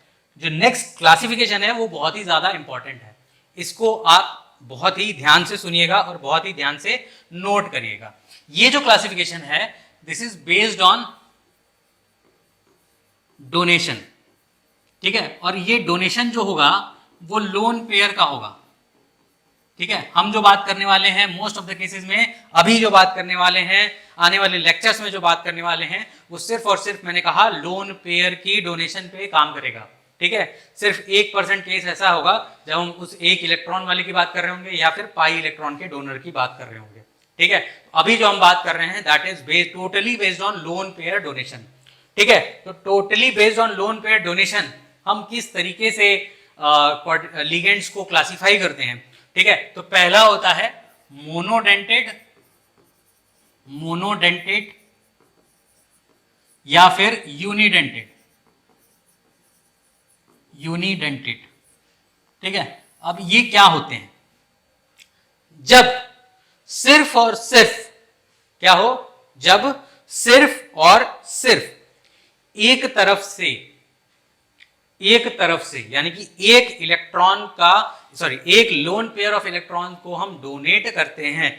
जो नेक्स्ट क्लासिफिकेशन है वो बहुत ही ज्यादा इंपॉर्टेंट है, इसको आप बहुत ही ध्यान से सुनिएगा और बहुत ही ध्यान से नोट करिएगा। ये जो क्लासिफिकेशन है this is based on donation, ठीक है, और ये डोनेशन जो होगा वो लोन पेयर का होगा। ठीक है, हम जो बात करने वाले हैं मोस्ट ऑफ द केसेस में, अभी जो बात करने वाले हैं, आने वाले लेक्चर्स में जो बात करने वाले हैं, वो सिर्फ और सिर्फ मैंने कहा लोन पेयर की डोनेशन पे काम करेगा। ठीक है, सिर्फ 1% केस ऐसा होगा जब हम उस एक इलेक्ट्रॉन वाले की बात कर रहे होंगे या फिर पाई इलेक्ट्रॉन के डोनर की बात कर रहे होंगे। ठीक है, अभी जो हम बात कर रहे हैं that is totally based on lone pair donation. ठीक है, तो totally based on lone pair donation हम किस तरीके से लिगेंड्स को क्लासिफाई करते हैं। ठीक है, तो पहला होता है मोनोडेंटेड या फिर यूनिडेंटेड। ठीक है, अब ये क्या होते हैं? जब सिर्फ और सिर्फ क्या हो, जब सिर्फ और सिर्फ एक तरफ से यानी कि एक इलेक्ट्रॉन का एक लोन पेयर ऑफ इलेक्ट्रॉन को हम डोनेट करते हैं।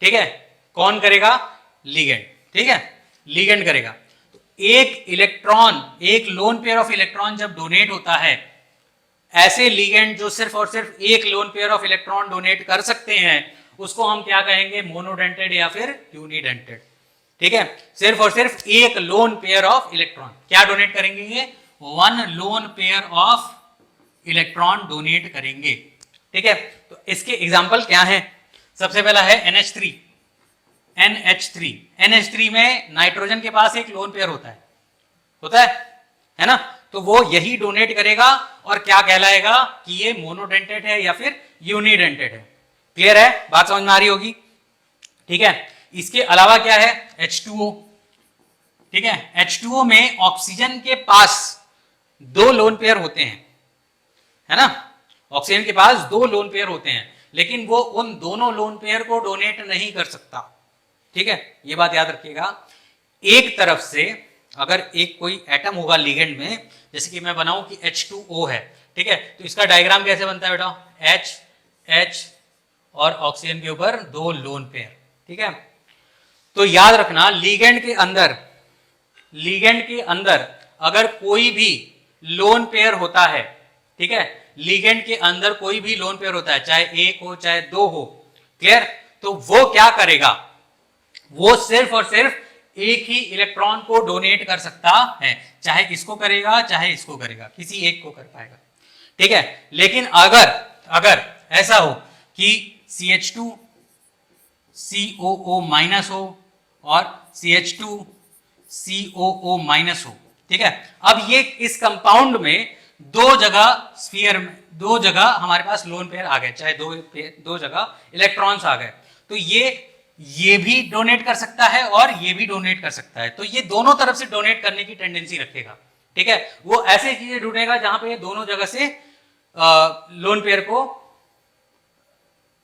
ठीक है, कौन करेगा? लिगेंड। ठीक है, लिगेंड करेगा। तो एक इलेक्ट्रॉन, एक लोन पेयर ऑफ इलेक्ट्रॉन जब डोनेट होता है, ऐसे लिगेंड जो सिर्फ और सिर्फ एक lone pair of electron donate कर सकते हैं उसको हम क्या कहेंगे? मोनोडेंटेड या फिर यूनिडेंटेड। ठीक है, सिर्फ और सिर्फ एक लोन पेयर ऑफ इलेक्ट्रॉन क्या डोनेट करेंगे? ये one lone pair of electron donate करेंगे। ठीक है, तो इसके एग्जांपल क्या हैं? सबसे पहला है NH3। NH3 में नाइट्रोजन के पास एक लोन पेयर होता है ना, तो वो यही डोनेट करेगा और क्या कहलाएगा कि ये मोनोडेंटेड है या फिर यूनिडेंटेड है। क्लियर है? बात समझ में आ रही होगी। ठीक है, इसके अलावा क्या है? H2O। ठीक है, H2O में ऑक्सीजन के पास दो लोन पेयर होते हैं, है ना, ऑक्सीजन के पास दो लोन पेयर होते हैं, लेकिन वो उन दोनों लोन पेयर को डोनेट नहीं कर सकता। ठीक है, ये बात याद रखिएगा। एक तरफ से अगर एक कोई एटम होगा लिगेंड में, जैसे कि मैं बनाऊं कि H2O है, ठीक है, तो इसका डायग्राम कैसे बनता है बेटा? H और ऑक्सीजन के ऊपर दो लोन पेयर। ठीक है, तो याद रखना लिगेंड के अंदर अगर कोई भी लोन पेयर होता है, ठीक है, लिगेंड के अंदर कोई भी लोन पेयर होता है, चाहे एक हो चाहे दो हो, क्लियर, तो वो क्या करेगा? वो सिर्फ और सिर्फ एक ही इलेक्ट्रॉन को डोनेट कर सकता है, चाहे इसको करेगा चाहे इसको करेगा, किसी एक को कर पाएगा। ठीक है, लेकिन अगर ऐसा हो कि CH2 COO माइनस हो और CH2 COO माइनस हो, ठीक है, अब ये इस कंपाउंड में दो जगह हमारे पास लोन पेयर आ गए, चाहे दो जगह इलेक्ट्रॉन्स आ गए, तो ये भी डोनेट कर सकता है और ये भी डोनेट कर सकता है, तो ये दोनों तरफ से डोनेट करने की टेंडेंसी रखेगा। ठीक है, वो ऐसे चीजें ढूंढेगा जहां पे दोनों जगह से लोन पेयर को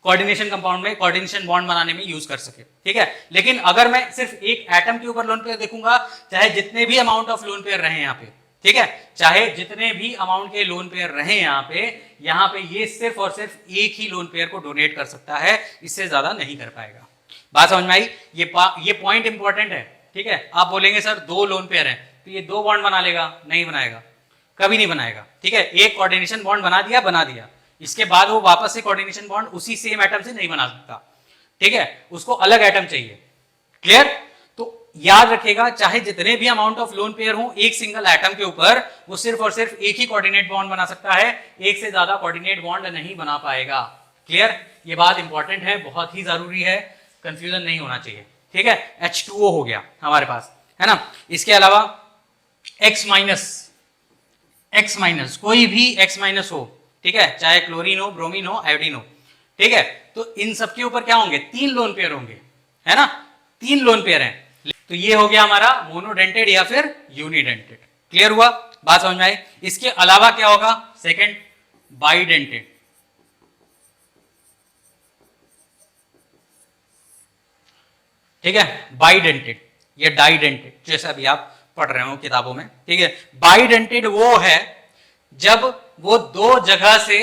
कोऑर्डिनेशन कंपाउंड में कोऑर्डिनेशन बॉन्ड बनाने में यूज कर सके। ठीक है, लेकिन अगर मैं सिर्फ एक एटम के ऊपर लोन पेयर देखूंगा, चाहे जितने भी अमाउंट ऑफ लोन पेयर रहे यहाँ पे, ठीक है, चाहे जितने भी अमाउंट के लोन पेयर रहे यहाँ पे ये सिर्फ और सिर्फ एक ही लोन पेयर को डोनेट कर सकता है, इससे ज्यादा नहीं कर पाएगा। बात समझ में आई? ये पॉइंट इंपॉर्टेंट है। ठीक है, आप बोलेंगे सर दो लोन पेयर है तो ये दो बॉन्ड बना लेगा? नहीं बनाएगा, कभी नहीं बनाएगा। ठीक है, एक कोऑर्डिनेशन बॉन्ड बना दिया, इसके बाद वो वापस से कोऑर्डिनेशन बॉन्ड उसी सेम एटम से नहीं बना सकता। ठीक है, उसको अलग एटम चाहिए। क्लियर? तो याद रखिएगा, चाहे जितने भी अमाउंट ऑफ लोन पेयर हो एक सिंगल एटम के ऊपर, वो सिर्फ और सिर्फ एक ही कोऑर्डिनेट बॉन्ड बना सकता है, एक से ज्यादा कोऑर्डिनेट बॉन्ड नहीं बना पाएगा। क्लियर? ये बात इंपॉर्टेंट है, बहुत ही जरूरी है, कंफ्यूजन नहीं होना चाहिए। ठीक है, H2O हो गया हमारे पास, है ना। इसके अलावा X माइनस कोई भी X माइनस हो, ठीक है, चाहे क्लोरीन हो, ब्रोमीन हो, आयोडीन हो, ठीक है, तो इन सब के ऊपर क्या होंगे? 3 लोन पेयर होंगे, है ना, 3 लोन पेयर हैं। तो ये हो गया हमारा मोनोडेंटेड या फिर यूनिडेंटेड। क्लियर हुआ? बात समझ में आई? इसके अलावा क्या होगा? Second bidentate. ठीक है, बाइडेंटेड या डाइडेंटेड जैसा भी आप पढ़ रहे हो किताबों में, ठीक है। बाइडेंटेड वो है जब वो दो जगह से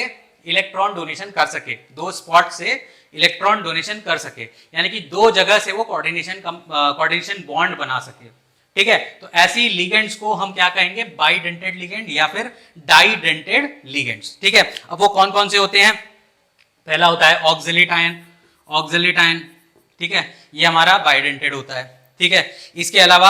इलेक्ट्रॉन डोनेशन कर सके, दो स्पॉट से इलेक्ट्रॉन डोनेशन कर सके, यानी कि दो जगह से वो कोऑर्डिनेशन बॉन्ड बना सके, ठीक है। तो ऐसी लिगेंड्स को हम क्या कहेंगे, बाइडेंटेड लिगेंड या फिर डाइडेंटेड लिगेंड्स, ठीक है। अब वो कौन कौन से होते हैं, पहला होता है ऑक्सैलिक आयन, ऑक्सैलिक आयन, ठीक है, ये हमारा बाइडेंटेड होता है, ठीक है। इसके अलावा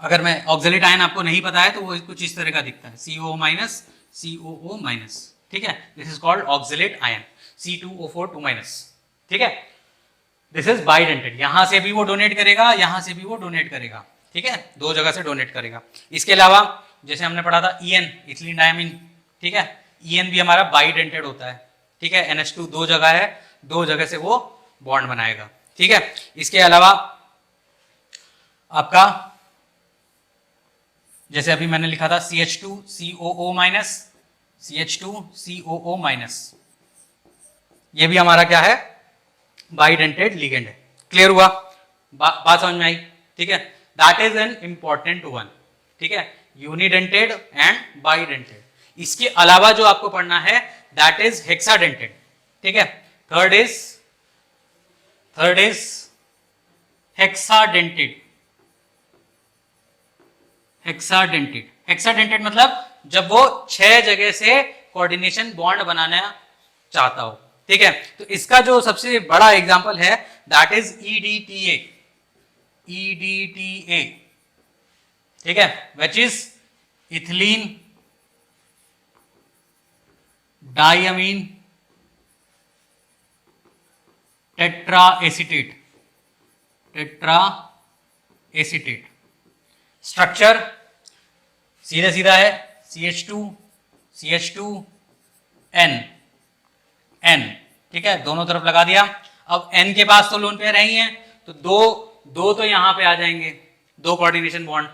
अगर मैं ऑक्सैलिक आयन आपको नहीं पता है तो वो कुछ इस तरह का दिखता है, CO माइनस COO माइनस, ठीक है, this is called oxalic ion, C2O4 2 minus, ठीक है। दिस इज बाइडेंटेड, यहां से भी वो डोनेट करेगा, यहां से भी वो डोनेट करेगा, ठीक है, दो जगह से डोनेट करेगा। इसके अलावा जैसे हमने पढ़ा था EN, इथिलीन डायमीन, ठीक है, EN भी हमारा बाइडेंटेड होता है, ठीक है, NH2 दो जगह है, दो जगह से वो बॉन्ड बनाएगा, ठीक है। इसके अलावा आपका जैसे अभी मैंने लिखा था CH2 COO minus, CH2 COO minus, ये भी हमारा क्या है, बाइडेंटेड लिगेंड है। क्लियर हुआ, बात समझ में आई, ठीक है। That is an important one, ठीक है, यूनिडेंटेड एंड बाइडेंटेड। इसके अलावा जो आपको पढ़ना है दैट इज हेक्साडेंटेड, ठीक है। Third is hexadentate, hexadentate, hexadentate मतलब जब वो 6 जगह से कोऑर्डिनेशन बॉन्ड बनाना चाहता हो, ठीक है। तो इसका जो सबसे बड़ा एग्जांपल है दैट इज EDTA, EDTA, ठीक है, which is ethylene diamine tetra acetate, tetra acetate. Structure सीधा सीधा है, CH2 N, ठीक है, दोनों तरफ लगा दिया। अब N के पास तो लोन पेयर है ही है, तो दो तो यहां पे आ जाएंगे, दो कोऑर्डिनेशन बॉन्ड,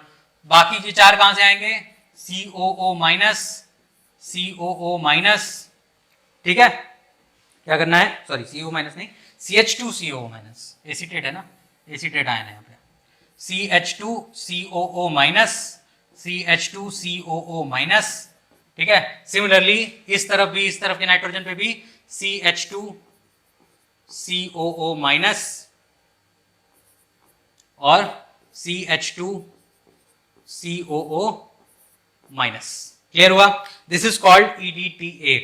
बाकी के 4 कहां से आएंगे, COO माइनस, ठीक है। क्या करना है, सॉरी CO माइनस नहीं, CH2CO माइनस, एसीटेट है ना, एसीटेट आयन है यहाँ पे, CH2COO माइनस, CH2COO माइनस, ठीक है। सिमिलरली इस तरफ भी, इस तरफ के नाइट्रोजन पे भी CH2COO माइनस और CH2COO माइनस। क्लियर हुआ, दिस इज कॉल्ड EDTA,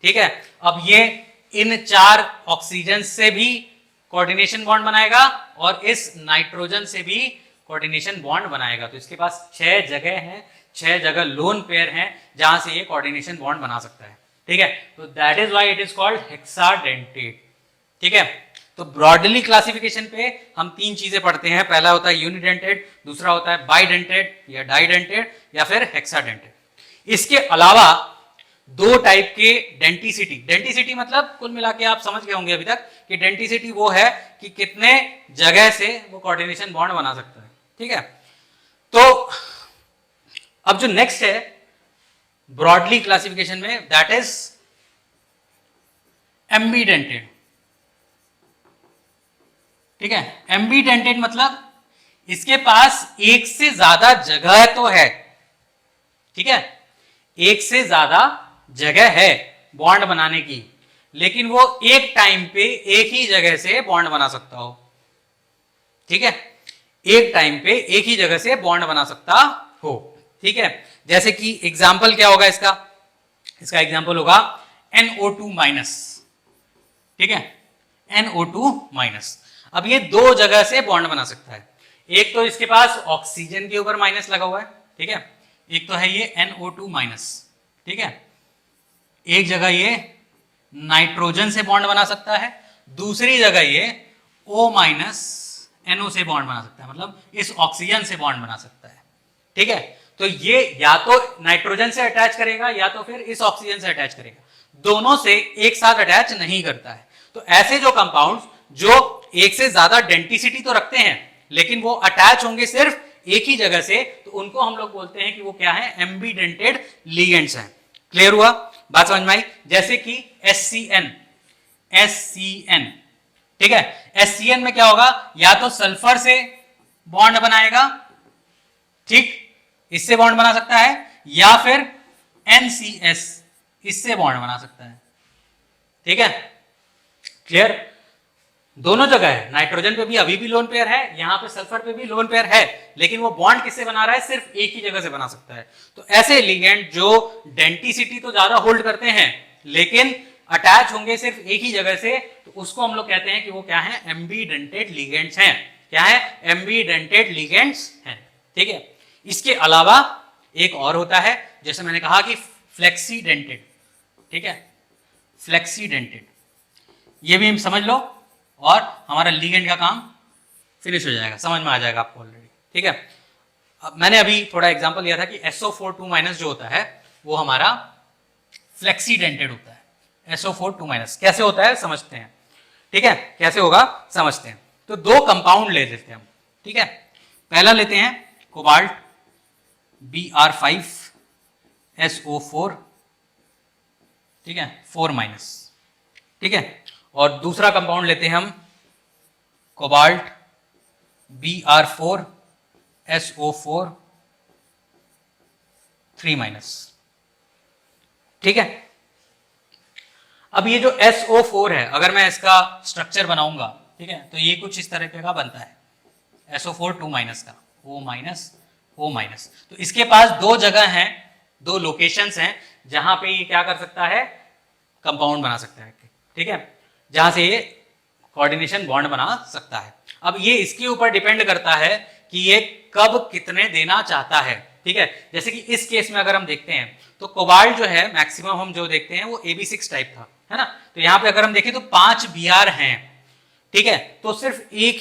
ठीक है। अब ये इन 4 ऑक्सीजन से भी कोऑर्डिनेशन बॉन्ड बनाएगा और इस नाइट्रोजन से भी कोऑर्डिनेशन बॉन्ड बनाएगा। तो इसके पास 6 जगह हैं, 6 जगह लोन पेयर हैं जहां से ये कोऑर्डिनेशन बॉन्ड बना सकता है, ठीक है। तो that is why it is called hexadentate, ठीक है। तो ब्रॉडली क्लासिफिकेशन पे हम 3 चीजें पढ़ते हैं, पहला होता है यूनिडेंटेड, दूसरा होता है बाइडेंटेड या डाइडेंटेड या फिर हेक्साडेंटेड। इसके अलावा 2 टाइप के डेंटिसिटी, डेंटिसिटी मतलब कुल मिला के आप समझ गए होंगे अभी तक कि डेंटिसिटी वो है कि कितने जगह से वो कोऑर्डिनेशन बॉन्ड बना सकता है, ठीक है। तो अब जो नेक्स्ट है ब्रॉडली क्लासिफिकेशन में दैट इज एम्बीडेंटेड, ठीक है। एम्बीडेंटेड मतलब इसके पास एक से ज्यादा जगह तो है, ठीक है, एक से ज्यादा जगह है बॉन्ड बनाने की, लेकिन वो एक टाइम पे एक ही जगह से बॉन्ड बना सकता हो, ठीक है, एक टाइम पे एक ही जगह से बॉन्ड बना सकता हो, ठीक है। जैसे कि एग्जाम्पल क्या होगा इसका, इसका एग्जाम्पल होगा NO2 माइनस, ठीक है, NO2 माइनस। अब ये 2 जगह से बॉन्ड बना सकता है, एक तो इसके पास ऑक्सीजन के ऊपर माइनस लगा हुआ है, ठीक है, एक तो है ये NO2 माइनस, ठीक है, एक जगह ये नाइट्रोजन से बॉन्ड बना सकता है, दूसरी जगह ये O माइनस NO से बॉन्ड बना सकता है, मतलब इस ऑक्सीजन से बॉन्ड बना सकता है, ठीक है। तो ये या तो नाइट्रोजन से अटैच करेगा या तो फिर इस ऑक्सीजन से अटैच करेगा, दोनों से एक साथ अटैच नहीं करता है। तो ऐसे जो कंपाउंड्स जो एक से ज्यादा डेंटिसिटी तो रखते हैं लेकिन वो अटैच होंगे सिर्फ एक ही जगह से, तो उनको हम लोग बोलते हैं कि वो क्या है, एम्बीडेंटेड लिगेंड्स हैं। क्लियर हुआ, बात समझ में आई। जैसे कि SCN ठीक है। HCN में क्या होगा, या तो सल्फर से बॉन्ड बनाएगा, ठीक, इससे बॉन्ड बना सकता है, या फिर NCS इससे बॉन्ड बना सकता है। ठीक है, क्लियर। दोनों जगह है, नाइट्रोजन पे भी अभी भी लोन पेयर है, यहां पे सल्फर पे भी लोन पेयर है, लेकिन वो बॉन्ड किससे बना रहा है, सिर्फ एक ही जगह से बना सकता है। तो ऐसे लिगेंड जो डेंटिसिटी तो ज्यादा होल्ड करते हैं लेकिन अटैच होंगे सिर्फ एक ही जगह से, तो उसको हम लोग कहते हैं कि वो क्या है, एम्बीडेंटेड लिगेंड्स हैं। क्या है, एम्बीडेंटेड लिगेंड्स हैं। ठीक है, इसके अलावा एक और होता है, जैसे मैंने कहा कि फ्लेक्सीडेंटेड। ठीक है, फ्लेक्सीडेंटेड, ये भी हम समझ लो और हमारा लिगेंड का काम फिनिश हो जाएगा, समझ में आ जाएगा आपको ऑलरेडी। ठीक है, अब मैंने अभी थोड़ा एग्जांपल लिया था कि SO4 जो होता है वो हमारा फ्लेक्सीडेंटेड होता है। SO4 कैसे होता है समझते हैं। ठीक है, कैसे होगा समझते हैं। तो दो कंपाउंड ले लेते हैं हम। ठीक है, पहला लेते हैं कोबाल्ट Br5SO4, ठीक है, 4-। ठीक है, और दूसरा कंपाउंड लेते हैं हम कोबाल्ट Br4SO4 3-। ठीक है, अब ये जो SO4 है, अगर मैं इसका स्ट्रक्चर बनाऊंगा, ठीक है, तो ये कुछ इस तरह का बनता है, SO4 2- का, O-, तो इसके पास दो जगह हैं, दो लोकेशंस हैं जहां पे ये क्या कर सकता है, कंपाउंड बना सकता है। ठीक है, जहां से ये कोऑर्डिनेशन बॉन्ड बना सकता है। अब ये इसके ऊपर डिपेंड करता है कि ये कब कितने देना चाहता है। ठीक है, जैसे कि इस केस में अगर हम देखते हैं तो कोबाल्ट जो है मैक्सिमम हम जो देखते हैं वो AB6 टाइप था, है ना। तो यहाँ पे अगर हम देखें तो 5 Br हैं। ठीक है, तो सिर्फ एक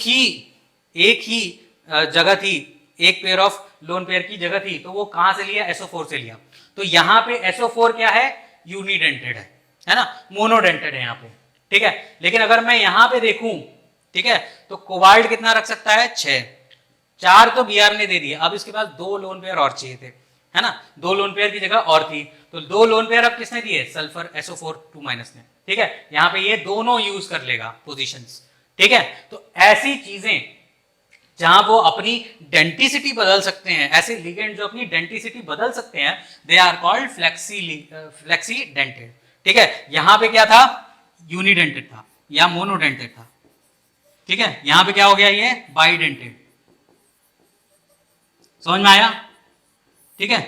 ही जगह थी, एक पेयर ऑफ लोन पेयर की जगह थी, तो वो कहां से लिया, SO4 से लिया। तो यहाँ पे SO4 क्या है, यूनिडेंटेड है ना, मोनोडेंटेड है यहाँ पे। ठीक है, लेकिन अगर मैं यहां पे देखूं, ठीक है, तो कोबाल्ट कितना रख सकता है, 6। 4 तो Br ने दे दिया, अब इसके पास 2 लोन पेयर और चाहिए थे, है ना, 2 लोन पेयर की जगह और थी, तो 2 लोन पेयर अब किसने दिए, सल्फर SO4 2- ने। ठीक है, यहां पे ये दोनों यूज कर लेगा पोजीशंस। ठीक है, तो ऐसी चीजें जहां वो अपनी डेंटिसिटी बदल सकते हैं, ऐसे लिगेंड जो अपनी डेंटिसिटी बदल सकते हैं, दे आर कॉल्ड फ्लेक्सीडेंटेड। ठीक है, यहां पे क्या था, यूनिडेंटेड था या मोनोडेंटेड था। ठीक है, यहां पे क्या हो गया, ये बाइडेंटेड। समझ में आया। ठीक है,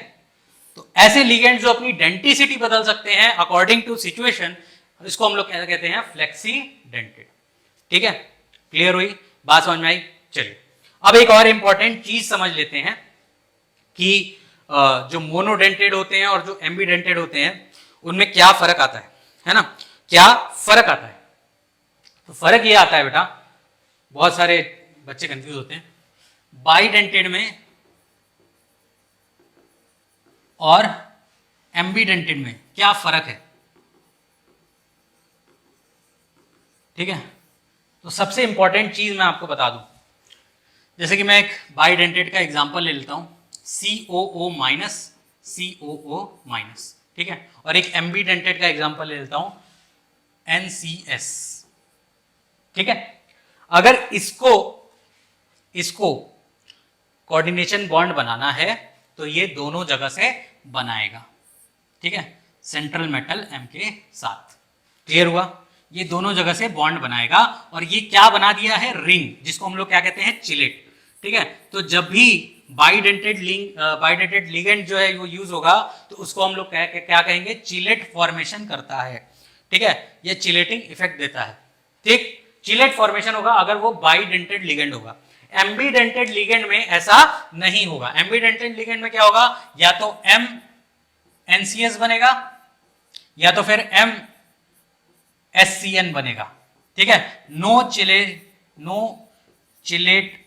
तो ऐसे लिगेंड जो अपनी डेंटिसिटी बदल सकते हैं अकॉर्डिंग टू सिचुएशन, इसको हम लोग क्या कहते हैं, फ्लेक्सीडेंटेड। ठीक है, क्लियर हुई बात, समझ में आई। चलिए अब एक और इंपॉर्टेंट चीज समझ लेते हैं कि जो मोनोडेंटेड होते हैं और जो एम्बीडेंटेड होते हैं उनमें क्या फर्क आता है ना, क्या फर्क आता है। तो फर्क ये आता है बेटा, बहुत सारे बच्चे कंफ्यूज होते हैं, बाइडेंटेड में और एम्बीडेंटेड में क्या फर्क है। ठीक है, तो सबसे इंपॉर्टेंट चीज मैं आपको बता दूं, जैसे कि मैं एक बाइडेंटेड का एग्जांपल ले लेता हूं, COO-, COO-। ठीक है, और एक एम्बीडेंटेड का एग्जांपल ले लेता हूं, NCS। ठीक है, अगर इसको कोऑर्डिनेशन बॉन्ड बनाना है तो ये दोनों जगह से बनाएगा। ठीक है, सेंट्रल मेटल M के साथ। क्लियर हुआ, ये दोनों जगह से बॉन्ड बनाएगा और ये क्या बना दिया है, रिंग, जिसको हम लोग क्या कहते हैं, चिलेट। ठीक है, तो जब भी बाइडेंटेड लिगेंड जो है वो यूज होगा तो उसको हम लोग क्या कहेंगे, चिलेट फॉर्मेशन करता है। ठीक है, ये चिलेटिंग इफेक्ट देता है। ठीक, चिलेट फॉर्मेशन होगा अगर वो बाइडेंटेड लिगेंड होगा। एम्बीडेंटेड लिगेंड में ऐसा नहीं होगा। एम्बीडेंटेड लिगेंड में क्या होगा, या तो MNCS बनेगा या तो फिर MSCN बनेगा। ठीक है, no chelate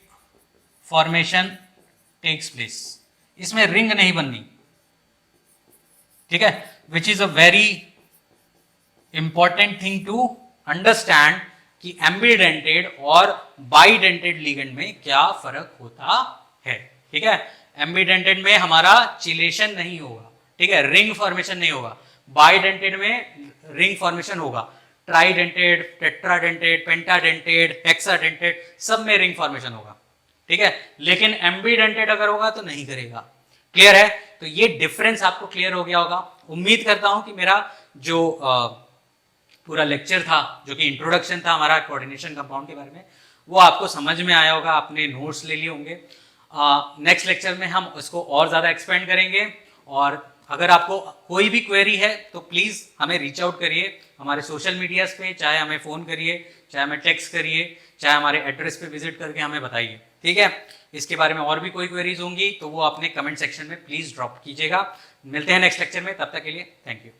formation takes place, इसमें रिंग नहीं बननी। ठीक है, which is a very important thing to understand कि एम्बीडेंटेड और बाइडेंटेड लिगेंड में क्या फर्क होता है। ठीक है, एम्बीडेंटेड में हमारा चिलेशन नहीं होगा, ठीक है, रिंग फॉर्मेशन नहीं होगा। बाइडेंटेड में रिंग फॉर्मेशन होगा। ट्राइडेंटेड, टेट्राडेंटेड, पेंटाडेंटेड, हेक्साडेंटेड, सब में रिंग फॉर्मेशन होगा, ठीक है। लेकिन एम्बीडेंटेड अगर होगा तो नहीं करेगा। क्लियर है? तो ये डिफरेंस आपको क्लियर हो गया होगा। उम्मीद करता हूं कि मेरा जो पूरा लेक्चर था, जो कि इंट्रोडक्शन था हमारा कोऑर्डिनेशन कंपाउंड के बारे में, वो आपको समझ में आया होगा, आपने नोट्स ले लिए होंगे। नेक्स्ट लेक्चर में हम उसको और ज़्यादा एक्सपेंड करेंगे, और अगर आपको कोई भी क्वेरी है तो प्लीज़ हमें रीच आउट करिए हमारे सोशल मीडियाज़ पे, चाहे हमें फ़ोन करिए, चाहे हमें टेक्स्ट करिए, चाहे हमारे एड्रेस पे विजिट करके हमें बताइए, ठीक है। इसके बारे में और भी कोई क्वेरीज होंगी तो वो अपने कमेंट सेक्शन में प्लीज़ ड्रॉप कीजिएगा। मिलते हैं नेक्स्ट लेक्चर में, तब तक के लिए थैंक यू।